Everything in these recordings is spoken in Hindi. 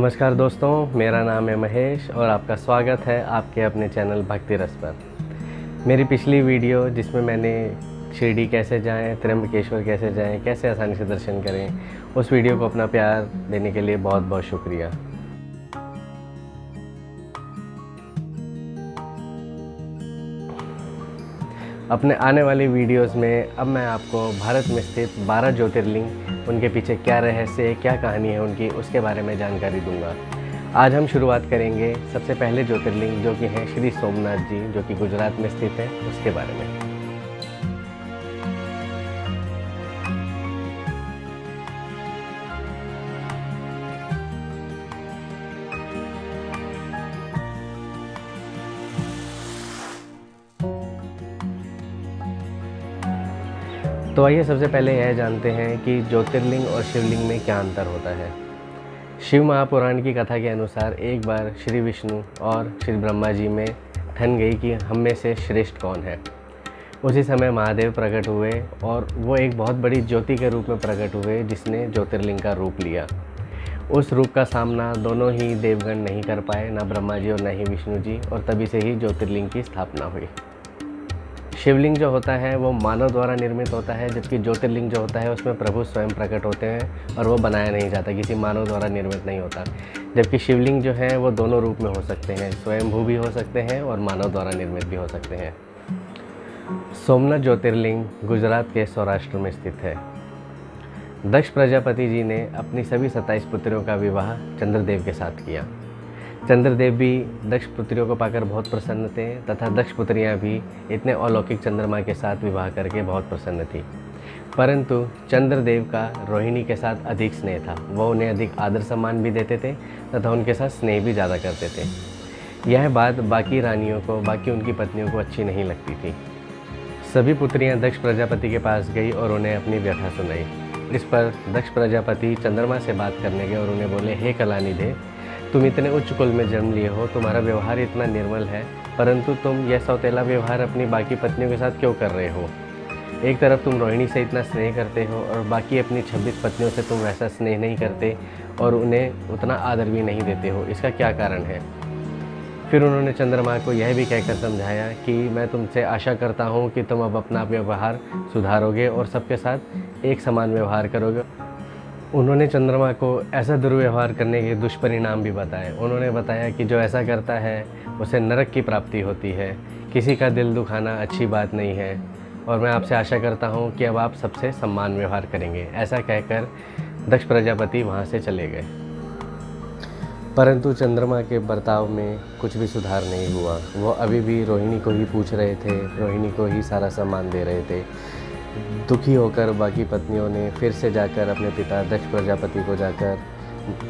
नमस्कार दोस्तों, मेरा नाम है महेश और आपका स्वागत है आपके अपने चैनल भक्ति रस पर। मेरी पिछली वीडियो जिसमें मैंने शिरडी कैसे जाएं, त्र्यंबकेश्वर कैसे जाएं, कैसे आसानी से दर्शन करें, उस वीडियो को अपना प्यार देने के लिए बहुत बहुत शुक्रिया। अपने आने वाली वीडियोस में अब मैं आपको भारत में स्थित 12 ज्योतिर्लिंग, उनके पीछे क्या रहस्य है, क्या कहानी है उनकी, उसके बारे में जानकारी दूंगा। आज हम शुरुआत करेंगे सबसे पहले ज्योतिर्लिंग जो कि हैं श्री सोमनाथ जी, जो कि गुजरात में स्थित है, उसके बारे में। तो आइए सबसे पहले यह जानते हैं कि ज्योतिर्लिंग और शिवलिंग में क्या अंतर होता है। शिव महापुराण की कथा के अनुसार एक बार श्री विष्णु और श्री ब्रह्मा जी में ठन गई कि हम में से श्रेष्ठ कौन है। उसी समय महादेव प्रकट हुए और वो एक बहुत बड़ी ज्योति के रूप में प्रकट हुए जिसने ज्योतिर्लिंग का रूप लिया। उस रूप का सामना दोनों ही देवगण नहीं कर पाए, ना ब्रह्मा जी और ना ही विष्णु जी, और तभी से ही ज्योतिर्लिंग की स्थापना हुई। शिवलिंग जो होता है वो मानव द्वारा निर्मित होता है, जबकि ज्योतिर्लिंग जो होता है उसमें प्रभु स्वयं प्रकट होते हैं और वो बनाया नहीं जाता, किसी मानव द्वारा निर्मित नहीं होता। जबकि शिवलिंग जो है वो दोनों रूप में हो सकते हैं, स्वयंभू भी हो सकते हैं और मानव द्वारा निर्मित भी हो सकते हैं। सोमनाथ ज्योतिर्लिंग गुजरात के सौराष्ट्र में स्थित है। दक्ष प्रजापति जी ने अपनी सभी 27 पुत्रियों का विवाह चंद्रदेव के साथ किया। चंद्रदेव भी दक्ष पुत्रियों को पाकर बहुत प्रसन्न थे तथा दक्ष पुत्रियां भी इतने अलौकिक चंद्रमा के साथ विवाह करके बहुत प्रसन्न थी। परंतु चंद्रदेव का रोहिणी के साथ अधिक स्नेह था। वह उन्हें अधिक आदर सम्मान भी देते थे तथा उनके साथ स्नेह भी ज़्यादा करते थे। यह बात बाकी रानियों को, बाकी उनकी पत्नियों को अच्छी नहीं लगती थी। सभी पुत्रियां दक्ष प्रजापति के पास गई और उन्हें अपनी व्यथा सुनाई। इस पर दक्ष प्रजापति चंद्रमा से बात करने गए और उन्हें बोले, हे कलानिधे, तुम इतने उच्च कुल में जन्म लिए हो, तुम्हारा व्यवहार इतना निर्मल है, परंतु तुम यह सौतेला व्यवहार अपनी बाकी पत्नियों के साथ क्यों कर रहे हो? एक तरफ तुम रोहिणी से इतना स्नेह करते हो और बाकी अपनी 26 पत्नियों से तुम वैसा स्नेह नहीं करते और उन्हें उतना आदर भी नहीं देते हो, इसका क्या कारण है? फिर उन्होंने चंद्रमा को यह भी कहकर समझाया कि मैं तुमसे आशा करता हूँ कि तुम अब अपना व्यवहार सुधारोगे और सबके साथ एक समान व्यवहार करोगे। उन्होंने चंद्रमा को ऐसा दुर्व्यवहार करने के दुष्परिणाम भी बताए। उन्होंने बताया कि जो ऐसा करता है उसे नरक की प्राप्ति होती है, किसी का दिल दुखाना अच्छी बात नहीं है, और मैं आपसे आशा करता हूँ कि अब आप सबसे सम्मान व्यवहार करेंगे। ऐसा कहकर दक्ष प्रजापति वहाँ से चले गए। परंतु चंद्रमा के बर्ताव में कुछ भी सुधार नहीं हुआ। वो अभी भी रोहिणी को ही पूछ रहे थे, रोहिणी को ही सारा सम्मान दे रहे थे। दुखी होकर बाकी पत्नियों ने फिर से जाकर अपने पिता दक्ष प्रजापति को जाकर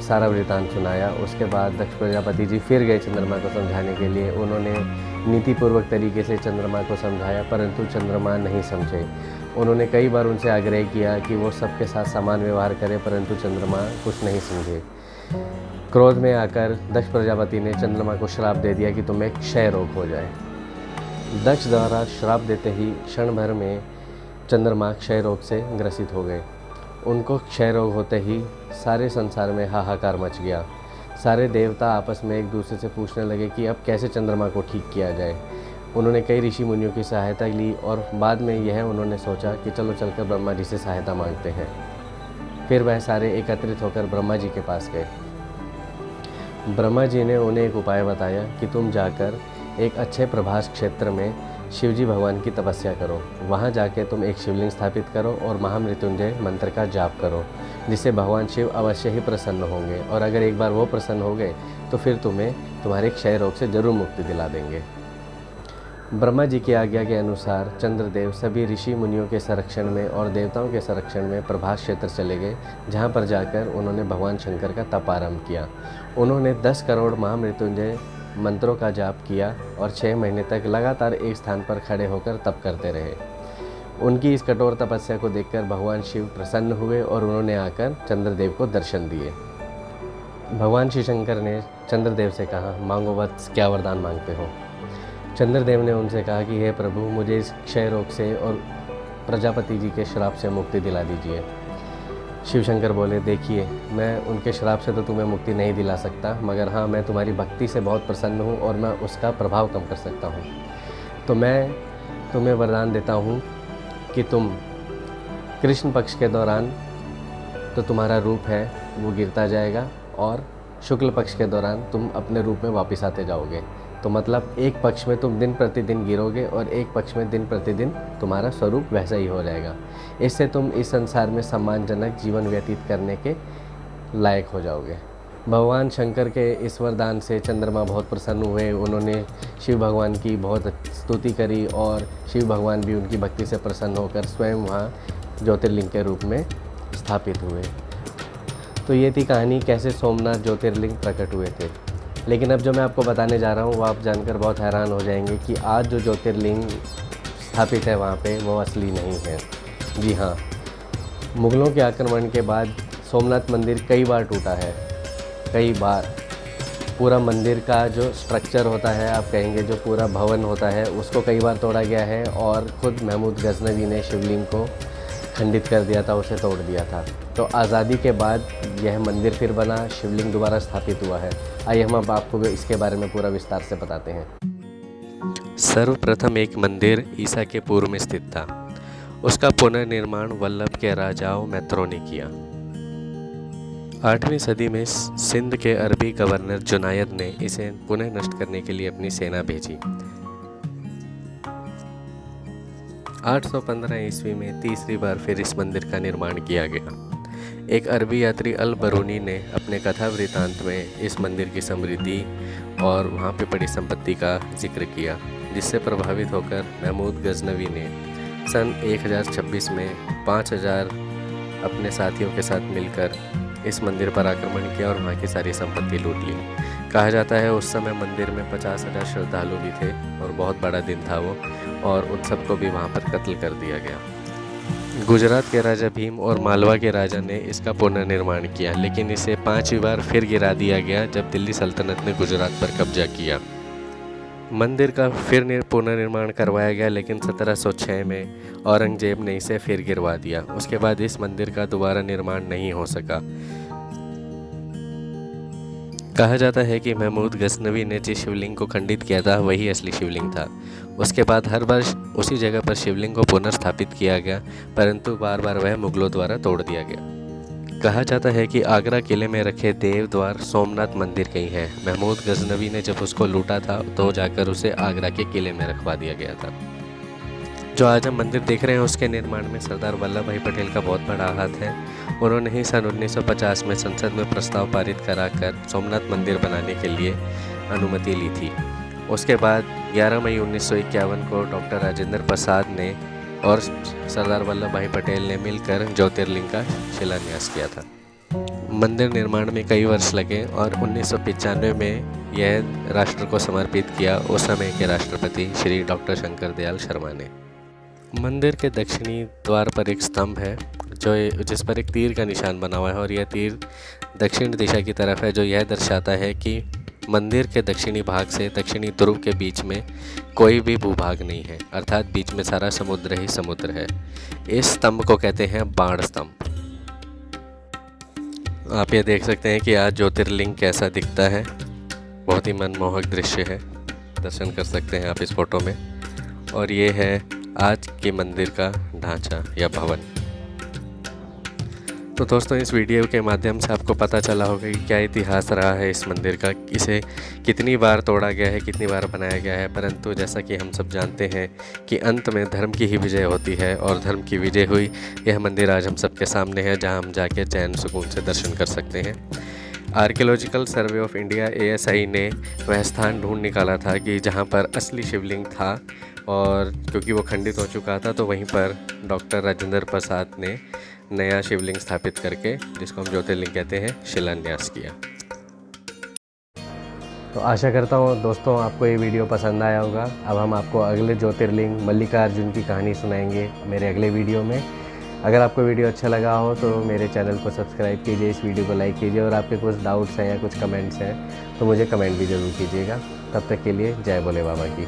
सारा वृतांत सुनाया। उसके बाद दक्ष प्रजापति जी फिर गए चंद्रमा को समझाने के लिए। उन्होंने नीतिपूर्वक तरीके से चंद्रमा को समझाया, परंतु चंद्रमा नहीं समझे। उन्होंने कई बार उनसे आग्रह किया कि वो सबके साथ समान व्यवहार करें, परंतु चंद्रमा कुछ नहीं समझे। क्रोध में आकर दक्ष प्रजापति ने चंद्रमा को श्राप दे दिया कि तुम्हें क्षय रोग हो जाए। दक्ष द्वारा श्राप देते ही क्षण भर में चंद्रमा क्षय रोग से ग्रसित हो गए। उनको क्षय रोग होते ही सारे संसार में हाहाकार मच गया। सारे देवता आपस में एक दूसरे से पूछने लगे कि अब कैसे चंद्रमा को ठीक किया जाए। उन्होंने कई ऋषि मुनियों की सहायता ली और बाद में यह उन्होंने सोचा कि चलो चलकर ब्रह्मा जी से सहायता मांगते हैं। फिर वह सारे एकत्रित होकर ब्रह्मा जी के पास गए। ब्रह्मा जी ने उन्हें एक उपाय बताया कि तुम जाकर एक अच्छे प्रभास क्षेत्र में शिवजी भगवान की तपस्या करो। वहाँ जाके तुम एक शिवलिंग स्थापित करो और महामृत्युंजय मंत्र का जाप करो, जिससे भगवान शिव अवश्य ही प्रसन्न होंगे, और अगर एक बार वो प्रसन्न हो गए तो फिर तुम्हें तुम्हारे क्षय रोग से जरूर मुक्ति दिला देंगे। ब्रह्मा जी की आज्ञा के अनुसार चंद्रदेव सभी ऋषि मुनियों के संरक्षण में और देवताओं के संरक्षण में प्रभास क्षेत्र चले गए, जहाँ पर जाकर उन्होंने भगवान शंकर का तप आरंभ किया। उन्होंने 10 करोड़ महामृत्युंजय मंत्रों का जाप किया और 6 महीने तक लगातार एक स्थान पर खड़े होकर तप करते रहे। उनकी इस कठोर तपस्या को देखकर भगवान शिव प्रसन्न हुए और उन्होंने आकर चंद्रदेव को दर्शन दिए। भगवान शिव शंकर ने चंद्रदेव से कहा, मांगो वत्स, क्या वरदान मांगते हो? चंद्रदेव ने उनसे कहा कि हे प्रभु, मुझे इस क्षय रोग से और प्रजापति जी के श्राप से मुक्ति दिला दीजिए। शिव शंकर बोले, देखिए मैं उनके श्राप से तो तुम्हें मुक्ति नहीं दिला सकता, मगर हाँ मैं तुम्हारी भक्ति से बहुत प्रसन्न हूँ और मैं उसका प्रभाव कम कर सकता हूँ। तो मैं तुम्हें वरदान देता हूँ कि तुम कृष्ण पक्ष के दौरान तो तुम्हारा रूप है वो गिरता जाएगा और शुक्ल पक्ष के दौरान तुम अपने रूप में वापस आते जाओगे। तो मतलब एक पक्ष में तुम दिन प्रतिदिन गिरोगे और एक पक्ष में दिन प्रतिदिन तुम्हारा स्वरूप वैसा ही हो जाएगा। इससे तुम इस संसार में सम्मानजनक जीवन व्यतीत करने के लायक हो जाओगे। भगवान शंकर के इस वरदान से चंद्रमा बहुत प्रसन्न हुए। उन्होंने शिव भगवान की बहुत स्तुति करी और शिव भगवान भी उनकी भक्ति से प्रसन्न होकर स्वयं वहाँ ज्योतिर्लिंग के रूप में स्थापित हुए। तो ये थी कहानी कैसे सोमनाथ ज्योतिर्लिंग प्रकट हुए थे। लेकिन अब जो मैं आपको बताने जा रहा हूँ वो आप जानकर बहुत हैरान हो जाएंगे कि आज जो ज्योतिर्लिंग स्थापित है वहाँ पे वो असली नहीं है। जी हाँ, मुग़लों के आक्रमण के बाद सोमनाथ मंदिर कई बार टूटा है, कई बार। पूरा मंदिर का जो स्ट्रक्चर होता है, आप कहेंगे जो पूरा भवन होता है, उसको कई बार तोड़ा गया है और ख़ुद महमूद गज़नवी ने शिवलिंग को खंडित कर दिया था, उसे तोड़ दिया था। तो आज़ादी के बाद यह मंदिर फिर बना, शिवलिंग दोबारा स्थापित हुआ है। आइए हम अब आपको इसके बारे में पूरा विस्तार से बताते हैं। सर्वप्रथम एक मंदिर ईसा के पूर्व में स्थित था। उसका पुनर्निर्माण वल्लभ के राजाओं मैत्रों ने किया। 8वीं सदी में सिंध के अरबी गवर्नर जुनायद ने इसे पुनः नष्ट करने के लिए अपनी सेना भेजी। 815 ईस्वी में तीसरी बार फिर इस मंदिर का निर्माण किया गया। एक अरबी यात्री अल बरूनी ने अपने कथा वृतांत में इस मंदिर की समृद्धि और वहाँ पे पड़ी संपत्ति का जिक्र किया, जिससे प्रभावित होकर महमूद गज़नवी ने सन 1026 में 5000 अपने साथियों के साथ मिलकर इस मंदिर पर आक्रमण किया और वहाँ की सारी संपत्ति लूट ली। कहा जाता है उस समय मंदिर में 50,000 श्रद्धालु भी थे और बहुत बड़ा दिन था वो, और उन सबको भी वहाँ पर कत्ल कर दिया गया। गुजरात के राजा भीम और मालवा के राजा ने इसका पुनर्निर्माण किया, लेकिन इसे 5वीं बार फिर गिरा दिया गया जब दिल्ली सल्तनत ने गुजरात पर कब्जा किया। मंदिर का फिर पुनर्निर्माण करवाया गया, लेकिन 1706 में औरंगजेब ने इसे फिर गिरवा दिया। उसके बाद इस मंदिर का दोबारा निर्माण नहीं हो सका। कहा जाता है कि महमूद गज़नवी ने जिस शिवलिंग को खंडित किया था वही असली शिवलिंग था। उसके बाद हर वर्ष उसी जगह पर शिवलिंग को पुनर्स्थापित किया गया, परंतु बार बार वह मुग़लों द्वारा तोड़ दिया गया। कहा जाता है कि आगरा किले में रखे देव द्वार सोमनाथ मंदिर कहीं है। महमूद गज़नवी ने जब उसको लूटा था तो जाकर उसे आगरा के किले में रखवा दिया गया था। जो आज हम मंदिर देख रहे हैं उसके निर्माण में सरदार वल्लभ भाई पटेल का बहुत बड़ा हाथ है। उन्होंने ही सन 1950 में संसद में प्रस्ताव पारित कराकर सोमनाथ मंदिर बनाने के लिए अनुमति ली थी। उसके बाद 11 मई 1951 को डॉक्टर राजेंद्र प्रसाद ने और सरदार वल्लभ भाई पटेल ने मिलकर ज्योतिर्लिंग का शिलान्यास किया था। मंदिर निर्माण में कई वर्ष लगे और 1995 में यह राष्ट्र को समर्पित किया उस समय के राष्ट्रपति श्री डॉक्टर शंकर दयाल शर्मा ने। मंदिर के दक्षिणी द्वार पर एक स्तंभ है जिस पर एक तीर का निशान बना हुआ है, और यह तीर दक्षिण दिशा की तरफ है, जो यह दर्शाता है कि मंदिर के दक्षिणी भाग से दक्षिणी ध्रुव के बीच में कोई भी भूभाग नहीं है, अर्थात बीच में सारा समुद्र ही समुद्र है। इस स्तंभ को कहते हैं बाण स्तंभ। आप ये देख सकते हैं कि आज ज्योतिर्लिंग कैसा दिखता है, बहुत ही मनमोहक दृश्य है, दर्शन कर सकते हैं आप इस फोटो में। और ये है आज के मंदिर का ढांचा या भवन। तो दोस्तों, इस वीडियो के माध्यम से आपको पता चला होगा कि क्या इतिहास रहा है इस मंदिर का, इसे कितनी बार तोड़ा गया है, कितनी बार बनाया गया है। परंतु जैसा कि हम सब जानते हैं कि अंत में धर्म की ही विजय होती है, और धर्म की विजय हुई। यह मंदिर आज हम सबके सामने है, जहां हम जाके चैन सुकून से दर्शन कर सकते हैं। Archaeological survey of India ASI ने वह स्थान ढूंढ निकाला था कि जहाँ पर असली शिवलिंग था, और क्योंकि वो खंडित हो चुका था तो वहीं पर डॉक्टर राजेंद्र प्रसाद ने नया शिवलिंग स्थापित करके, जिसको हम ज्योतिर्लिंग कहते हैं, शिलान्यास किया। तो आशा करता हूँ दोस्तों आपको ये वीडियो पसंद आया होगा। अब हम आपको अगले ज्योतिर्लिंग मल्लिकार्जुन की कहानी सुनाएंगे मेरे अगले वीडियो में। अगर आपको वीडियो अच्छा लगा हो तो मेरे चैनल को सब्सक्राइब कीजिए, इस वीडियो को लाइक कीजिए, और आपके कुछ डाउट्स हैं या कुछ कमेंट्स हैं तो मुझे कमेंट भी ज़रूर कीजिएगा। तब तक के लिए जय भोले बाबा की।